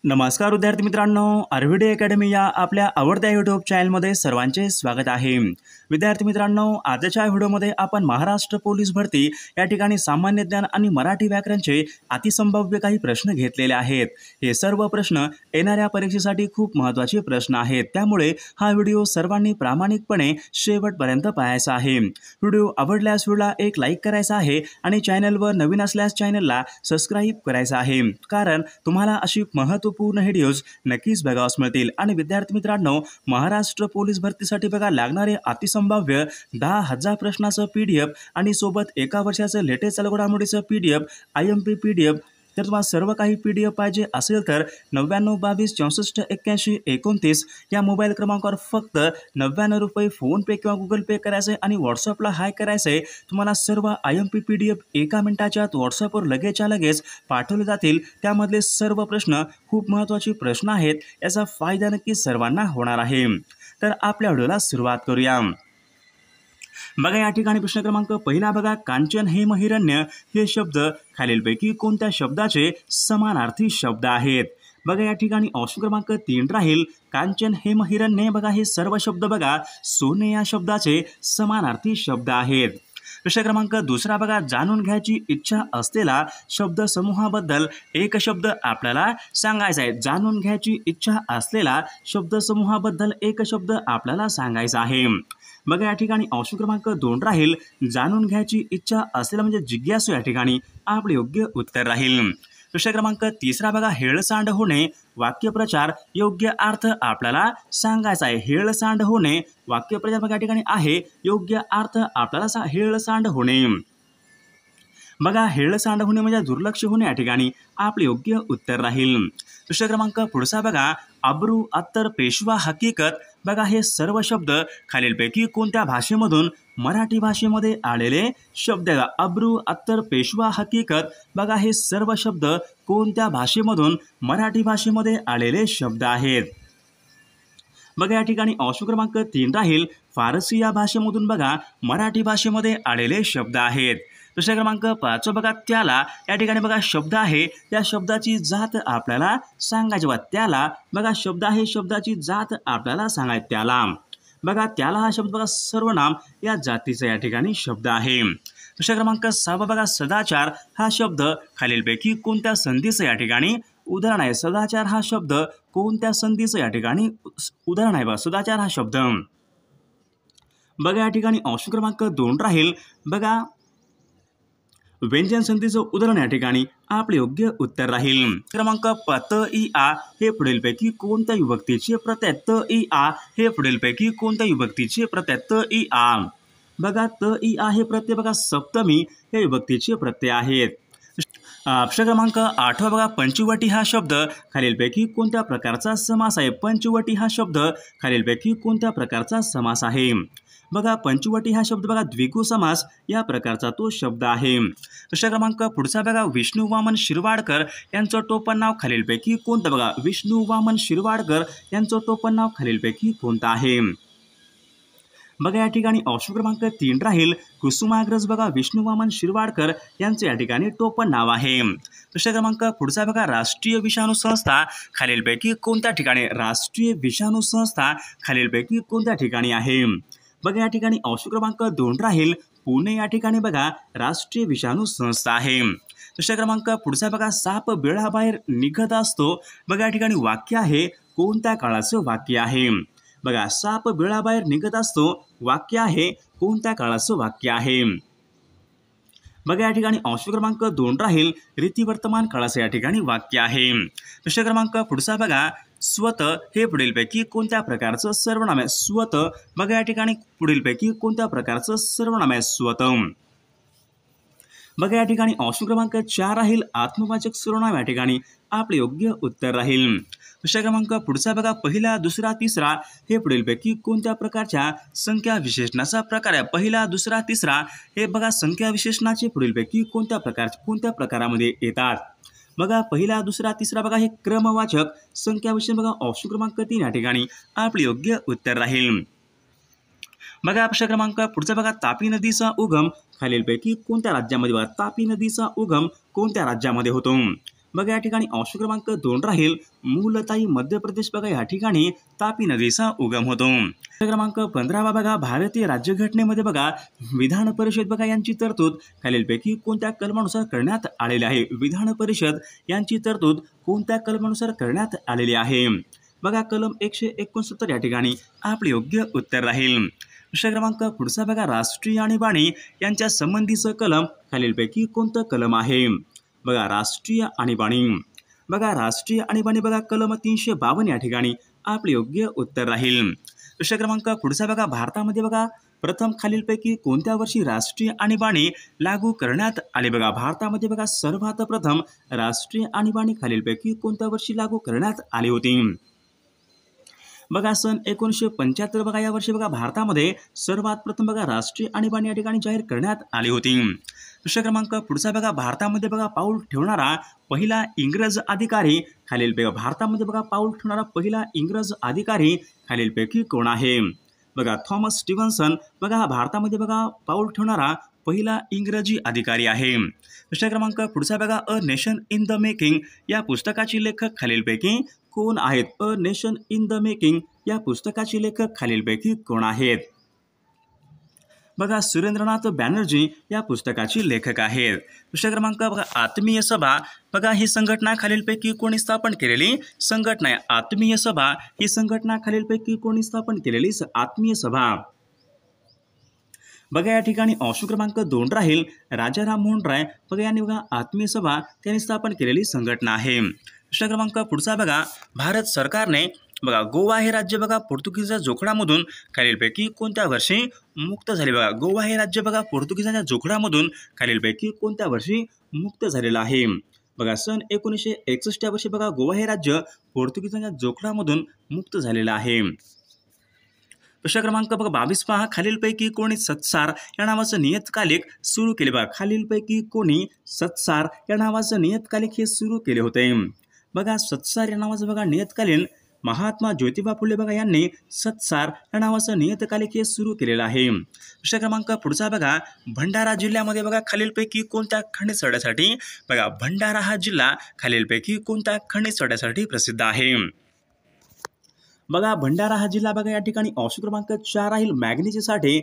नमस्कार विद्यार्थी मित्रांनो, आरव्हीडी अकॅडमी या आपल्या आवडत्या यूट्यूब चॅनलमध्ये सर्वांचे स्वागत आहे। विद्यार्थी मित्रांनो, आजच्या व्हिडिओमध्ये आपण महाराष्ट्र पोलीस भरती या ठिकाणी सामान्य ज्ञान आणि मराठी व्याकरणचे अतिसंभाव्य काही प्रश्न घेतलेले आहेत। हे सर्व प्रश्न येणाऱ्या परीक्षेसाठी खूप महत्त्वाचे प्रश्न आहेत, त्यामुळे हा व्हिडिओ सर्वांनी प्रामाणिकपणे शेवटपर्यंत पाहायचा आहे। व्हिडिओ आवडल्यास व्हिडिओला एक लाईक करायचा आहे आणि चॅनलवर नवीन असल्यास चॅनलला सबस्क्राईब करायचं आहे, कारण तुम्हाला अशी महत्त्वपूर्ण व्हिडिओज नक्कीच बघावयास मिळतील। आणि विद्यार्थी मित्रांनो, महाराष्ट्र पोलीस भरतीसाठी बघा लागणारे अतिसंभाव्य 10,000 प्रश्नाचं PDF आणि सोबत एका वर्षाचं लेटेस्ट चालू घडामोडीचं PDF, IMP PDF। तर तुम्हाला सर्व काही PDF पाहिजे असेल तर 9922648129 या मोबाईल क्रमांकावर फक्त 99 रुपये फोनपे किंवा गुगल पे करायचे आणि व्हॉट्सअपला हाय करायचे। तुम्हाला सर्व IMP PDF एका मिनिटाच्या आत व्हॉट्सअपवर लगेचच्या लगेच पाठवले जातील। त्यामधले सर्व प्रश्न खूप महत्त्वाचे प्रश्न आहेत, याचा फायदा नक्की सर्वांना होणार आहे। तर आपल्या व्हिडिओला सुरुवात करूया। बघा या ठिकाणी प्रश्न क्रमांक पहिला बघा, कांचन हेमहिरण्य हे शब्द खालीलपैकी कोणत्या शब्दाचे समानार्थी शब्द आहेत? बघा या ठिकाणी ऑप्शन क्रमांक 3 राहील कांचन हेमहिरण्य। बघा हे सर्व शब्द बघा सोने या शब्दाचे समानार्थी शब्द आहेत। प्रश्न क्रमांक दुसरा बघा, जाणून घ्यायची इच्छा असलेला शब्द समूहाबद्दल एक शब्द आपल्याला सांगायचा आहे। जाणून घ्यायची इच्छा असलेला शब्द समूहाबद्दल एक शब्द आपल्याला सांगायचा आहे। बघा या ठिकाणी ऑप्शन क्रमांक 2 राहील जाणून घ्यायची इच्छा असलेला म्हणजे जिज्ञासू या ठिकाणी आपले योग्य उत्तर राहील। प्रश्न क्रमांक तिसरा बघा, हेळसांड होणे वाक्यप्रचार योग्य अर्थ आपल्याला सांगायचा आहे। हेळसांड होणे वाक्यप्रचार बघा या ठिकाणी आहे योग्य अर्थ आपल्याला हेळसांड होणे। बघा हेळसांड होणे म्हणजे दुर्लक्ष होणे या ठिकाणी आपले योग्य उत्तर राहील। प्रश्न क्रमांक पुढचा बघा, अब्रू, अत्तर, पेशवा, हकीकत। बघा हे सर्व शब्द खालीलपैकी कोणत्या भाषेमधून मराठी भाषेमध्ये आलेले शब्द आहेत? अब्रू, अत्तर, पेशवा, हकीकत। बघा हे सर्व शब्द कोणत्या भाषेमधून मराठी भाषेमध्ये आलेले शब्द आहेत? बघा या ठिकाणी ऑप्शन क्रमांक 3 राहील फारसी या भाषेमधून बघा मराठी भाषेमध्ये आलेले शब्द आहेत। प्रश्न क्रमांक 5 बघा, त्याला या ठिकाणी बघा शब्द आहे, त्या शब्दाची जात आपल्याला सांगायची बघा। त्याला बघा शब्द आहे, शब्दाची जात आपल्याला सांगायची। त्याला बघा त्याला हा शब्द बघा सर्वनाम या जातीचा या ठिकाणी शब्द आहे। प्रश्न क्रमांक 6 बघा, सदाचार हा शब्द खालीलपैकी कोणत्या संधीचं या ठिकाणी उदाहरण आहे? सदाचार हा शब्द कोणत्या संधीचं या ठिकाणी उदाहरण आहे? बघा सदाचार हा शब्द बघा या ठिकाणी ऑप्शन क्रमांक 2 राहील बघा व्यंजन संधीचं उदाहरण या ठिकाणी आपले योग्य उत्तर राहील। क्रमांक त इ आ हे पुढीलपैकी कोणत्या विभक्तीचे प्रत्यय? त इ आ हे पुढीलपैकी कोणत्या विभक्तीचे प्रत्यय? त इ आ बघा त इ आ हे प्रत्यय बघा सप्तमी हे विभक्तीचे प्रत्यय आहेत। प्रश्न क्रमांक 8 बघा, पंचवटी हा शब्द खालीलपैकी कोणत्या प्रकारचा समास आहे? पंचवटी हा शब्द खालीलपैकी कोणत्या प्रकारचा समास आहे? बघा पंचवटी हा शब्द बघा द्विगु समास या प्रकारचा तो शब्द आहे। प्रश्न क्रमांक पुढचा बघा, विष्णू वामन शिरवाडकर यांचं टोपण नाव खालीलपैकी कोणतं? बघा विष्णू वामन शिरवाडकर यांचं टोपण नाव खालीलपैकी कोणतं आहे? बघा या ठिकाणी ऑप्शन क्रमांक 3 राहील कुसुमाग्रज। बघा विष्णू वामन शिरवाडकर यांचे या ठिकाणी टोपण नाव आहे। प्रश्न क्रमांक पुढचा बघा, राष्ट्रीय विषाणू संस्था खालीलपैकी कोणत्या ठिकाणी? राष्ट्रीय विषाणू संस्था खालीलपैकी कोणत्या ठिकाणी आहे? बघा या ठिकाणी ऑप्शन क्रमांक 2 राहील पुणे या ठिकाणी बघा राष्ट्रीय विषाणू संस्था आहे। प्रश्न क्रमांक पुढचा बघा, साप बिळाबाहेर निघत असतो। बघा या ठिकाणी वाक्य आहे कोणत्या काळाचं वाक्य आहे? बघा साप बिळाबाहेर निघत असतो वाक्य आहे कोणत्या काळाचं वाक्य आहे? बघा या ठिकाणी ऑप्शन क्रमांक 2 राहील रीतिवर्तमान काळाचं या ठिकाणी वाक्य आहे। प्रश्न क्रमांक पुढचा बघा, स्वत हे पुढीलपैकी कोणत्या प्रकारचं सर्वनाम आहे? स्वत बघा या ठिकाणी पुढीलपैकी कोणत्या प्रकारचं सर्वनाम आहे? स्वत बघा या ठिकाणी ऑप्शन क्रमांक 4 राहील आत्मवाचक सर्वनाम या ठिकाणी आपले योग्य उत्तर राहील। प्रश्न क्रमांक पुढचा बघा, पहिला, दुसरा, तिसरा हे पुढीलपैकी कोणत्या प्रकारच्या संख्या विशेषणाचा प्रकार आहे? पहिला, दुसरा, तिसरा हे बघा संख्या विशेषणाचे पुढीलपैकी कोणत्या प्रकारामध्ये येतात? बघा पहिला, दुसरा, तिसरा बघा हे क्रमवाचक संख्या विशेषण बघा ऑप्शन क्रमांक 3 या ठिकाणी आपले योग्य उत्तर राहील। बघा प्रश्न क्रमांक पुढचा बघा, तापी नदीचा उगम खालीलपैकी कोणत्या राज्यामध्ये? बघा तापी नदीचा उगम कोणत्या राज्यामध्ये होतो? बघा या ठिकाणी ऑप्शन क्रमांक 2 राहील मूलताई मध्य प्रदेश. बघा या ठिकाणी तापी नदीचा उगम होतो. प्रश्न क्रमांक 15 बघा भारतीय राज्यघटनेमध्ये बघा विधान परिषद बघा यांची तरतूद खालीलपैकी कोणत्या कलमानुसार करण्यात आलेली आहे. विधान परिषद यांची तरतूद कोणत्या कलमानुसार करण्यात आलेली आहे. बघा कलम 169 या ठिकाणी आपले योग्य उत्तर राहील. प्रश्न क्रमांक पुढचा बघा राष्ट्रीय आणीबाणी यांच्या संबंधीचं कलम खालीलपैकी कोणतं कलम आहे. बघा राष्ट्रीय आणीबाणी. बघा राष्ट्रीय आणीबाणी बघा कलम 352 या ठिकाणी आपले योग्य उत्तर राहील. प्रश्न क्रमांक पुढचा बघा भारतामध्ये बघा प्रथम खालीलपैकी कोणत्या वर्षी राष्ट्रीय आणीबाणी लागू करण्यात आली. बघा भारतामध्ये बघा सर्वात प्रथम राष्ट्रीय आणीबाणी खालीलपैकी कोणत्या वर्षी लागू करण्यात आली होती. बघा सन 1975 बघा या वर्षी बघा भारतामध्ये सर्वात प्रथम बघा राष्ट्रीय आणीबाणी या ठिकाणी जाहीर करण्यात आली होती. प्रश्न क्रमांक पुढचा बघा भारतामध्ये बघा पाऊल ठेवणारा पहिला इंग्रज अधिकारी खालीलपैकी भारतामध्ये बघा पाऊल ठेवणारा पहिला इंग्रज अधिकारी खालीलपैकी कोण आहे. बघा थॉमस स्टीव्हन्सन बघा हा भारतामध्ये बघा पाऊल ठेवणारा पहिला इंग्रजी अधिकारी आहे. प्रश्न क्रमांक पुढचा बघा a nation in the making या पुस्तकाचे लेखक खालीलपैकी कोण आहेत. A nation in the making या पुस्तकाचे लेखक खालीलपैकी कोण आहेत. बघा सुरेंद्रनाथ बॅनर्जी या पुस्तकाचे लेखक आहेत. प्रश्न क्रमांक बघा आत्मीय सभा बघा ही संघटना खालीलपैकी कोणी स्थापन केलेली संघटना आहे. आत्मीय सभा ही संघटना खालीलपैकी कोणी स्थापन केलेली आत्मीय सभा. बघा या ठिकाणी ऑप्शन क्रमांक 2 राहील राजाराम मोहन राय. बघा यांनी बघा आत्मीय सभा त्यांनी स्थापन केलेली संघटना आहे. प्रश्न क्रमांक पुढचा बघा भारत सरकारने बघा गोवा हे राज्य बघा पोर्तुगीजच्या जोखडामधून खालीलपैकी कोणत्या वर्षी मुक्त झाले. बघा गोवा हे राज्य बघा पोर्तुगीजांच्या जोखडामधून खालीलपैकी कोणत्या वर्षी मुक्त झालेलं आहे. बघा सन 1961 या वर्षी बघा गोवा हे राज्य पोर्तुगीजांच्या जोखडामधून मुक्त झालेलं आहे. प्रश्न क्रमांक बघा 22 पहा खालीलपैकी कोणी सत्सार या नावाचं नियतकालिक सुरू केले. बघा खालीलपैकी कोणी सत्सार या नावाचं नियतकालिक हे सुरू केले होते. बघा सत्सार या नावाचं बघा नियतकालीन महात्मा ज्योतिबा फुले बघा यांनी सत्सार या नावाचं नियतकालिक हे सुरू केलेलं आहे. प्रश्न क्रमांक पुढचा बघा भंडारा जिल्ह्यामध्ये बघा खालीलपैकी कोणत्या खनिज चढ्यासाठी बघा भंडारा हा जिल्हा खालीलपैकी कोणत्या खनिज चढ्यासाठी प्रसिद्ध आहे. बघा भंडारा हा जिल्हा बघा या ठिकाणी ऑप्शन क्रमांक 4 राहील मॅग्नीचे साठे.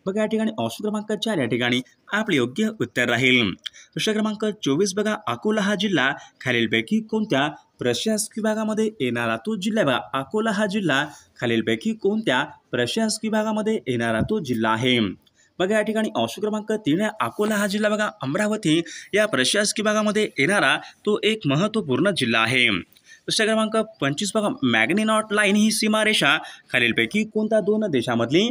बघा या ठिकाणी ऑप्शन क्रमांक 4 या ठिकाणी आपले योग्य उत्तर राहील. प्रश्न क्रमांक 24 बघा अकोला हा जिल्हा खालीलपैकी कोणत्या प्रशासकीय विभागामध्ये येणारा तो जिल्हा. बघा अकोला हा जिल्हा खालीलपैकी कोणत्या प्रशासकीय विभागामध्ये येणारा तो जिल्हा आहे. बघा या ठिकाणी ऑप्शन क्रमांक 3 अकोला हा जिल्हा बघा अमरावती या प्रशासकीय विभागामध्ये येणारा तो एक महत्त्वपूर्ण जिल्हा आहे. प्रश्न क्रमांक 25 बघा मॅग्नीनॉट लाईन ही सीमारेषा खालीलपैकी कोणत्या 2 देशामधली.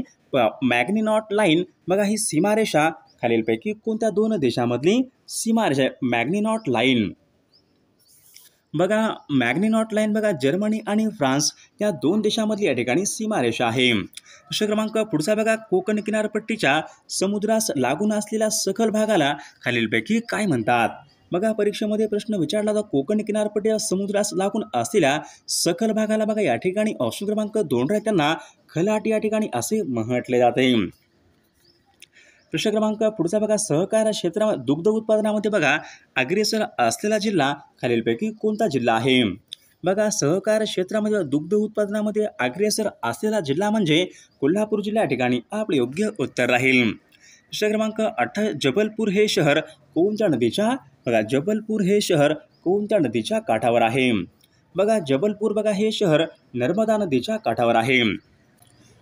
मॅग्नीनॉट लाईन बघा ही सीमारेषा खालीलपैकी कोणत्या 2 देशामधली सीमारेषा आहे. मॅग्नीनॉट लाईन बघा मॅग्नीनॉट लाईन बघा जर्मनी आणि फ्रान्स या 2 देशामधली या ठिकाणी सीमारेषा आहे. प्रश्न क्रमांक पुढचा बघा कोकण किनारपट्टीच्या समुद्रास लागून असलेल्या सखल भागाला खालीलपैकी काय म्हणतात. बघा परीक्षेमध्ये प्रश्न विचारला जातो कोकण किनारपट्टीच्या समुद्रास लागून असलेल्या सखल भागाला बघा या ठिकाणी ऑप्शन क्रमांक 2 राहील त्यांना खलाट या ठिकाणी असे म्हटले जाते. प्रश्न क्रमांक पुढचा बघा सहकार क्षेत्रामध्ये दुग्ध उत्पादनामध्ये बघा अग्रेसर असलेला जिल्हा खालीलपैकी कोणता जिल्हा आहे. बघा सहकार क्षेत्रामध्ये दुग्ध उत्पादनामध्ये अग्रेसर असलेला जिल्हा म्हणजे कोल्हापूर जिल्हा या ठिकाणी आपले योग्य उत्तर राहील. प्रश्न क्रमांक 28 जबलपूर हे शहर कोणत्या नदीच्या बघा जबलपूर हे शहर कोणत्या नदीच्या काठावर आहे. बघा जबलपूर बघा हे शहर नर्मदा नदीच्या काठावर आहे.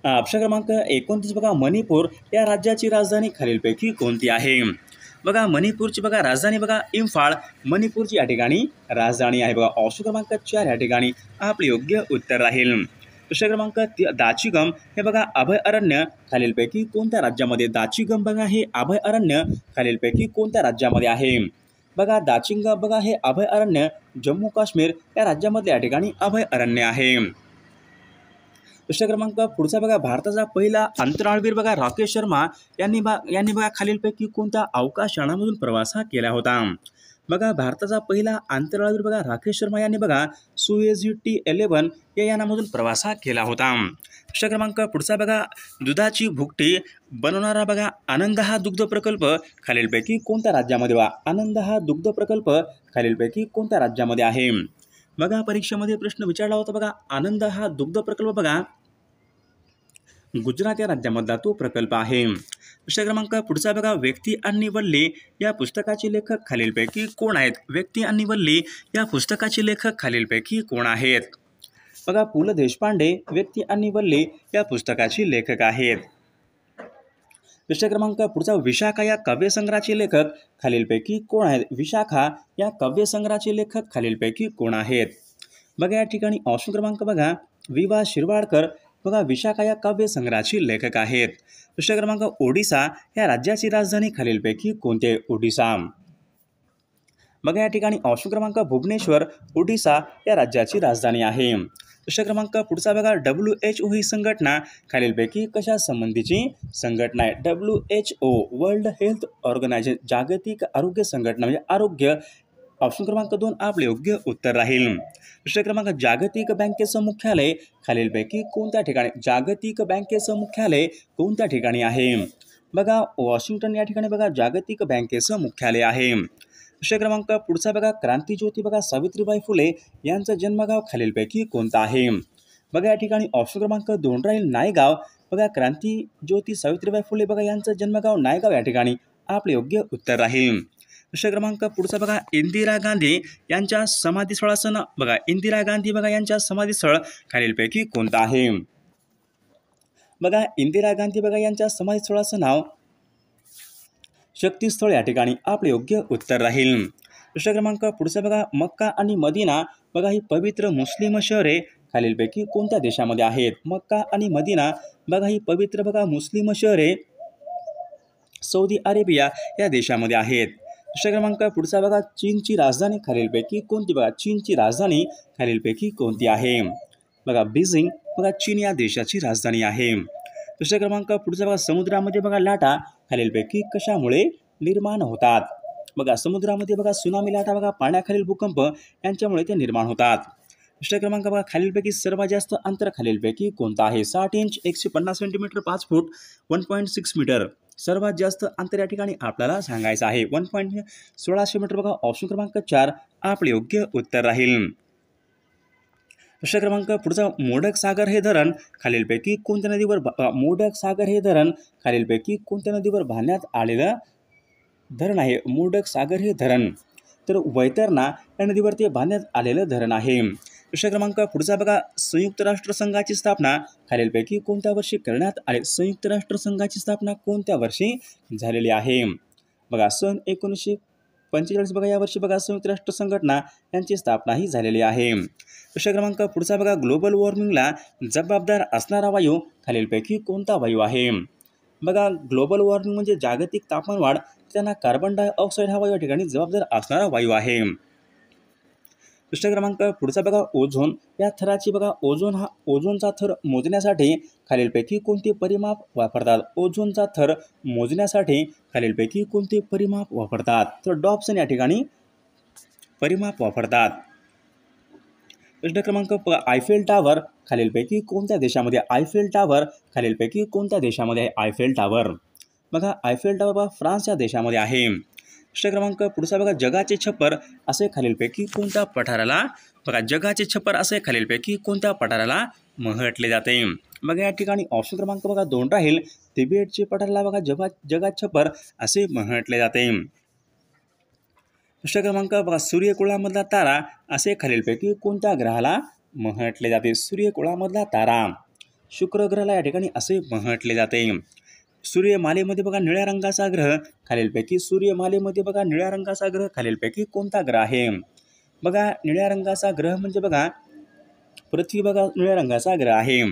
प्रश्न क्रमांक 29 बघा मणिपूर या राज्याची राजधानी खालीलपैकी कोणती आहे. बघा मणिपूरची बघा राजधानी बघा इम्फाळ मणिपूरची या ठिकाणी राजधानी आहे. बघा ऑप्शन क्रमांक 4 या ठिकाणी आपले योग्य उत्तर राहील. प्रश्न क्रमांक दाचिगम हे बघा अभयारण्य खालीलपैकी कोणत्या राज्यामध्ये. दाचिगम बघा हे अभयारण्य खालीलपैकी कोणत्या राज्यामध्ये आहे. बघा दाचिंगा बघा हे अभयारण्य जम्मू काश्मीर या राज्यामधले या ठिकाणी अभयारण्य आहे. प्रश्न क्रमांक पुढचा बघा भारताचा पहिला अंतराळवीर बघा राकेश शर्मा यांनी बघा खालीलपैकी कोणत्या अवकाश यानामधून प्रवास केला होता. बघा भारताचा पहिला आंतरराळवीर बघा राकेश शर्मा यांनी बघा सुएझ T11 या यानामधून प्रवास हा केला होता. प्रश्न क्रमांक पुढचा बघा दुधाची भुकटी बनवणारा बघा आनंद हा दुग्ध प्रकल्प खालीलपैकी कोणत्या राज्यामध्ये आनंद हा दुग्ध प्रकल्प खालीलपैकी कोणत्या राज्यामध्ये आहे. बघा परीक्षेमध्ये प्रश्न विचारला होता बघा आनंद हा दुग्ध प्रकल्प बघा गुजरात या राज्यामधला तो प्रकल्प आहे. प्रश्न क्रमांक पुढचा बघा व्यक्ती आणि वल्ली या पुस्तकाचे लेखक खालीलपैकी कोण आहेत. व्यक्ती आणि वल्ली या पुस्तकाचे लेखक खालीलपैकी कोण आहेत. बघा पु ल देशपांडे व्यक्ती आणि वल्ली या पुस्तकाचे लेखक आहेत. प्रश्न क्रमांक पुढचा विशाखा या काव्यसंग्रहाचे लेखक खालीलपैकी कोण आहेत. विशाखा या काव्यसंग्रहाचे लेखक खालीलपैकी कोण आहेत. बघा या ठिकाणी ऑप्शन क्रमांक बघा वि. शिरवाडकर बघा विशाखा या काव्यसंग्रहाचे लेखक आहेत. प्रश्न क्रमांक ओडिसा या राज्याची राजधानी खालीलपैकी कोणते. ओडिसा. बघा या ठिकाणी ऑप्शन क्रमांक भुवनेश्वर ओडिसा या राज्याची राजधानी आहे. प्रश्न क्रमांक पुढचा बघा WHO ही संघटना खालीलपैकी कशा संबंधीची संघटना आहे. WHO वर्ल्ड हेल्थ ऑर्गनायझेशन जागतिक आरोग्य संघटना म्हणजे आरोग्य. ऑप्शन क्रमांक 2 आपले योग्य उत्तर राहील. प्रश्न क्रमांक जागतिक बँकेचं मुख्यालय खालीलपैकी कोणत्या ठिकाणी. जागतिक बँकेचं मुख्यालय कोणत्या ठिकाणी आहे. बघा वॉशिंग्टन या ठिकाणी बघा जागतिक बँकेचं मुख्यालय आहे. प्रश्न क्रमांक पुढचा बघा क्रांतिज्योती बघा सावित्रीबाई फुले यांचं जन्मगाव खालीलपैकी कोणतं आहे. बघा या ठिकाणी ऑप्शन क्रमांक 2 राहील नायगाव. बघा क्रांतिज्योती सावित्रीबाई फुले बघा यांचं जन्मगाव नायगाव या ठिकाणी आपले योग्य उत्तर राहील. प्रश्न क्रमांक पुढचा बघा इंदिरा गांधी यांच्या समाधीस्थळाचं नाव बघा. इंदिरा गांधी बघा यांच्या समाधीस्थळ खालीलपैकी कोणतं आहे. बघा इंदिरा गांधी बघा यांच्या समाधीस्थळाचं नाव शक्तीस्थळ या ठिकाणी आपले योग्य उत्तर राहील. प्रश्न क्रमांक पुढचा बघा मक्का आणि मदिना बघा ही पवित्र मुस्लिम शहरे खालीलपैकी कोणत्या देशामध्ये आहेत. मक्का आणि मदिना बघा ही पवित्र बघा मुस्लिम शहरे सौदी अरेबिया या देशामध्ये आहेत. प्रश्न क्रमांक पुढचा बघा चीनची राजधानी खालीलपैकी कोणती. बघा चीनची राजधानी खालीलपैकी कोणती आहे. बघा बीजिंग बघा चीन या देशाची राजधानी आहे. प्रश्न क्रमांक पुढचा बघा समुद्रामध्ये बघा लाटा खालीलपैकी कशामुळे निर्माण होतात. बघा समुद्रामध्ये बघा सुनामी लाटा बघा पाण्याखालील भूकंप यांच्यामुळे ते निर्माण होतात. प्रश्न क्रमांक बघा खालीलपैकी सर्वात जास्त अंतर खालीलपैकी कोणतं आहे. 60 इंच 150 सेंटीमीटर 5 फूट 1.6 मीटर. सर्वात जास्त अंतर या ठिकाणी आपल्याला सांगायचं आहे 1.16 मीटर. बघा ऑप्शन क्रमांक 4 आपले योग्य उत्तर राहील. प्रश्न क्रमांक पुढचा मोडक सागर हे धरण खालीलपैकी कोणत्या नदीवर मोडक सागर हे धरण खालीलपैकी कोणत्या नदीवर बांधण्यात आलेलं धरण आहे. मोडक सागर हे धरण तर वैतरणा या नदीवर ते बांधण्यात आलेलं धरण आहे. प्रश्न क्रमांक पुढचा बघा संयुक्त राष्ट्र संघाची स्थापना खालीलपैकी कोणत्या वर्षी करण्यात आले. संयुक्त राष्ट्र संघाची स्थापना कोणत्या वर्षी झालेली आहे. बघा सन 1945 बघा या वर्षी बघा संयुक्त राष्ट्र संघटना यांची स्थापना ही झालेली आहे. प्रश्न क्रमांक पुढचा बघा ग्लोबल वॉर्मिंगला जबाबदार असणारा वायू खालीलपैकी कोणता वायू आहे. बघा ग्लोबल वॉर्मिंग म्हणजे जागतिक तापमानवाढ त्यांना कार्बन डायऑक्साईड हा वायू या ठिकाणी जबाबदार असणारा वायू आहे. प्रश्न क्रमांक पुढचा बघा ओझोन या थराची बघा ओझोनचा थर मोजण्यासाठी खालीलपैकी कोणते परिमाप वापरतात. ओझोनचा थर मोजण्यासाठी खालीलपैकी कोणते परिमाप वापरतात. तर डॉप्सन या ठिकाणी परिमाप वापरतात. प्रश्न क्रमांक आयफेल टावर खालीलपैकी कोणत्या देशामध्ये. आयफेल टावर खालीलपैकी कोणत्या देशामध्ये आहे. आयफेल टावर बघा आयफेल टावर बघा फ्रान्स या देशामध्ये आहे. प्रश्न क्रमांक पुढचा बघा जगाचे छप्पर असे खालीलपैकी कोणत्या पठाराला बघा जगाचे छप्पर असे खालीलपैकी कोणत्या पठाराला म्हटले जाते. बघा या ठिकाणी ऑप्शन क्रमांक बघा 2 राहील. तिबेटचे पठाराला बघा जगात छप्पर असे म्हटले जाते. प्रश्न क्रमांक बघा सूर्यकुळामधला तारा असे खालीलपैकी कोणत्या ग्रहाला म्हटले जाते. सूर्यकुळामधला तारा शुक्र ग्रहाला या ठिकाणी असे म्हटले जाते. सूर्यमालेमध्ये बघा निळ्या रंगाचा ग्रह खालीलपैकी सूर्यमालेमध्ये बघा निळ्या रंगाचा ग्रह खालीलपैकी कोणता ग्रह आहे. बघा निळ्या रंगाचा ग्रह म्हणजे बघा पृथ्वी बघा निळ्या रंगाचा ग्रह आहे.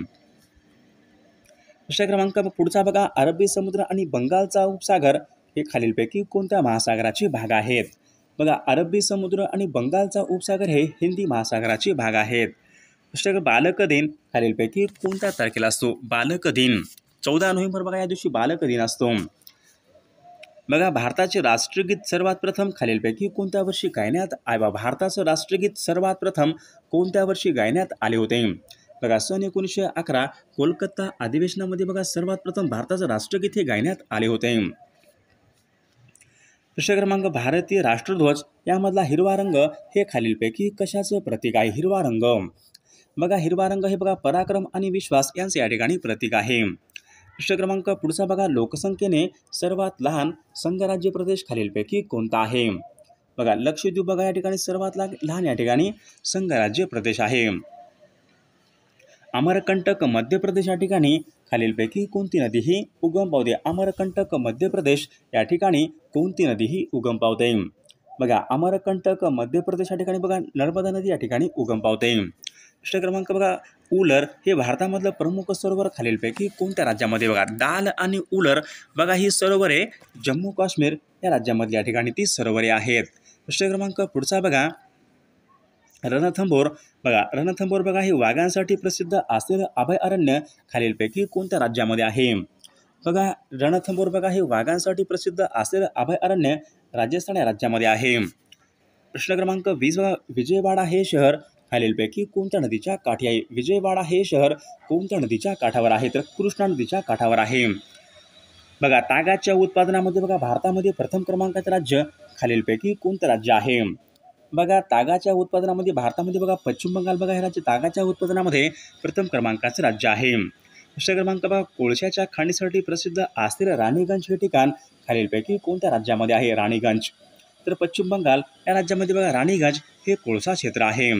प्रश्न क्रमांक पुढचा बघा अरबी समुद्र आणि बंगालचा उपसागर हे खालीलपैकी कोणत्या महासागराचे भाग आहेत. बघा अरबी समुद्र आणि बंगालचा उपसागर हे हिंदी महासागराचे भाग आहेत. प्रश्न बालक दिन खालीलपैकी कोणत्या तारखेला असतो. बालक दिन 14 नोव्हेंबर बघा या दिवशी बालक दिन असतो. बघा भारताचे राष्ट्रगीत सर्वात प्रथम खालीलपैकी कोणत्या वर्षी गायण्यात भारताचं राष्ट्रगीत सर्वात प्रथम कोणत्या वर्षी गायण्यात आले होते? बघा सन 1911 कोलकाता अधिवेशनामध्ये बघा सर्वात प्रथम भारताचं राष्ट्रगीत हे गायण्यात आले होते. प्रश्न क्रमांक भारतीय राष्ट्रध्वज यामधला हिरवा रंग हे खालीलपैकी कशाचं प्रतीक आहे? हिरवा रंग बघा हिरवा रंग हे बघा पराक्रम आणि विश्वास यांचे या ठिकाणी प्रतीक आहे. प्रश्न क्रमांक पुढचा बघा लोकसंख्येने सर्वात लहान संघराज्य प्रदेश खालीलपैकी कोणता आहे? बघा लक्षद्वीप बघा या ठिकाणी सर्वात लहान या ठिकाणी संघराज्य प्रदेश आहे. अमरकंटक मध्य प्रदेश या ठिकाणी खालीलपैकी कोणती नदी ही उगम पावते? अमरकंटक मध्य प्रदेश या ठिकाणी कोणती नदी ही उगम पावते? बघा अमरकंटक मध्य प्रदेश या ठिकाणी बघा नर्मदा नदी या ठिकाणी उगम पावते. प्रश्न क्रमांक बघा उलर हे भारतामधलं प्रमुख सरोवर खालीलपैकी कोणत्या राज्यामध्ये? बघा दाल आणि उलर बघा ही सरोवरे जम्मू काश्मीर या राज्यामधली या ठिकाणी ती सरोवरे आहेत. प्रश्न क्रमांक पुढचा बघा रणथंबोर बघा हे वाघांसाठी प्रसिद्ध असलेलं अभयारण्य खालीलपैकी कोणत्या राज्यामध्ये आहे? बघा रणथंबोर बघा हे वाघांसाठी प्रसिद्ध असलेलं अभयारण्य राजस्थान या राज्यामध्ये आहे. प्रश्न क्रमांक 20 बघा विजयवाडा हे शहर खालीलपैकी कोणत्या नदीच्या काठी आहे? विजयवाडा हे शहर कोणत्या नदीच्या काठावर आहे? तर कृष्णा नदीच्या काठावर आहे. बघा तागाच्या उत्पादनामध्ये बघा भारतामध्ये प्रथम क्रमांकाचं राज्य खालीलपैकी कोणतं राज्य आहे? बघा तागाच्या उत्पादनामध्ये भारतामध्ये बघा पश्चिम बंगाल बघा हे राज्य तागाच्या उत्पादनामध्ये प्रथम क्रमांकाचं राज्य आहे. प्रश्न क्रमांक बघा कोळशाच्या खाणीसाठी प्रसिद्ध असलेलं राणीगंज हे ठिकाण खालीलपैकी कोणत्या राज्यामध्ये आहे? राणीगंज तर पश्चिम बंगाल या राज्यामध्ये बघा राणीगंज हे कोळसा क्षेत्र आहे.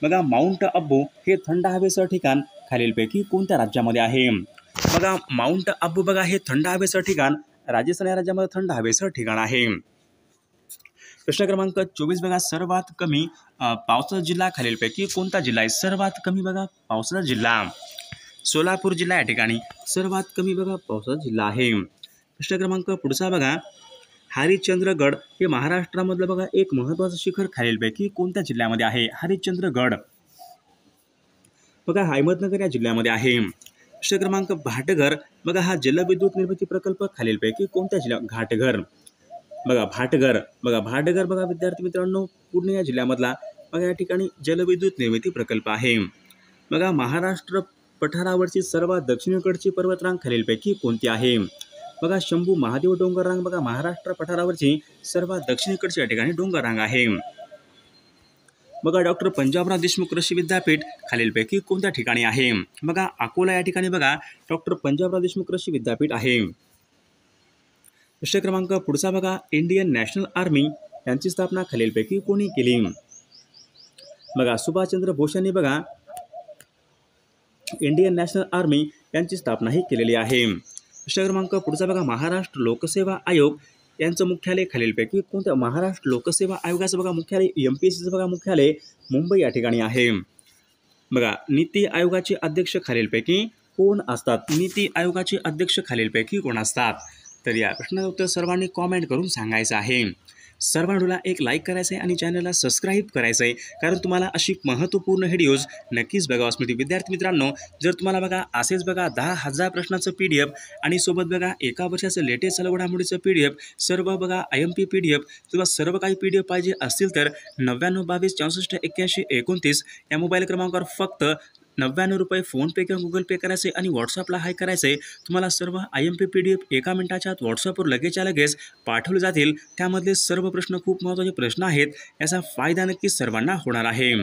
बघा माउंट अब्बू हे थंड हवेचं ठिकाण खालीलपैकी कोणत्या राज्यामध्ये आहे? बघा माउंट अब्बू बघा हे थंड हवेचं ठिकाण राजस्थान या राज्यामध्ये थंड हवेचं ठिकाण आहे. प्रश्न क्रमांक 24 बघा सर्वात कमी पावसाचा जिल्हा खालीलपैकी कोणता जिल्हा आहे? सर्वात कमी बघा पावसाचा जिल्हा सोलापूर जिल्हा या ठिकाणी सर्वात कमी बघा पावसाचा जिल्हा आहे. प्रश्न क्रमांक पुढचा बघा हरिश्चंद्रगड हे महाराष्ट्रामधलं बघा एक महत्त्वाचं शिखर खालीलपैकी कोणत्या जिल्ह्यामध्ये आहे? हरिश्चंद्रगड बघा अहमदनगर या जिल्ह्यामध्ये आहे. प्रश्न क्रमांक भाटघर बघा हा जलविद्युत निर्मिती प्रकल्प खालीलपैकी कोणत्या जिल्ह्यात? भाटघर बघा विद्यार्थी मित्रांनो पुणे या जिल्ह्यामधला बघा या ठिकाणी जलविद्युत निर्मिती प्रकल्प आहे. बघा महाराष्ट्र पठारावरची सर्वात दक्षिणेकडची पर्वतरांग खालीलपैकी कोणती आहे? बघा शंभू महादेव डोंगर रांग बघा महाराष्ट्र पठारावरची सर्वात दक्षिणेकडची या ठिकाणी डोंगर रांग आहे. बघा डॉक्टर पंजाबराव देशमुख कृषी विद्यापीठ खालीलपैकी कोणत्या ठिकाणी आहे? बघा अकोला या ठिकाणी बघा डॉक्टर पंजाबराव देशमुख कृषी विद्यापीठ आहे. प्रश्न क्रमांक पुढचा बघा इंडियन नॅशनल आर्मी यांची स्थापना खालीलपैकी कोणी केली? बघा सुभाषचंद्र बोस यांनी बघा इंडियन नॅशनल आर्मी यांची स्थापना ही केलेली आहे. प्रश्न क्रमांक पुढचा बघा महाराष्ट्र लोकसेवा आयोग यांचं मुख्यालय खालीलपैकी कोणत्या? महाराष्ट्र लोकसेवा आयोगाचं बघा मुख्यालय MPSCचं बघा मुख्यालय मुंबई या ठिकाणी आहे. बघा नीती आयोगाचे अध्यक्ष खालीलपैकी कोण असतात? नीती आयोगाचे अध्यक्ष खालीलपैकी कोण असतात? तर या प्रश्नाचं उत्तर सर्वांनी कॉमेंट करून सांगायचं आहे. सर्वांना एक लाईक करायचं आहे आणि चॅनलला सबस्क्राईब करायचं आहे कारण तुम्हाला अशी महत्त्वपूर्ण व्हिडिओज नक्कीच बघावयास मिळतील. विद्यार्थी मित्रांनो जर तुम्हाला बघा असेच बघा 10,000 प्रश्नाचं PDF आणि सोबत बघा एका वर्षाचं लेटेस्ट घडामोडीचं PDF सर्व बघा IMP PDF किंवा सर्व काही PDF पाहिजे असतील तर 9922648129 या मोबाईल क्रमांकावर फक्त 99 रुपये फोनपे किंवा गुगल पे करायचे आणि व्हॉट्सअपला हाय करायचे. तुम्हाला सर्व IMP PDF एका मिनिटाच्या आत व्हॉट्सअपवर लगेचच्या लगेच पाठवले जातील. त्यामधले सर्व प्रश्न खूप महत्त्वाचे प्रश्न आहेत. याचा फायदा नक्कीच सर्वांना होणार आहे.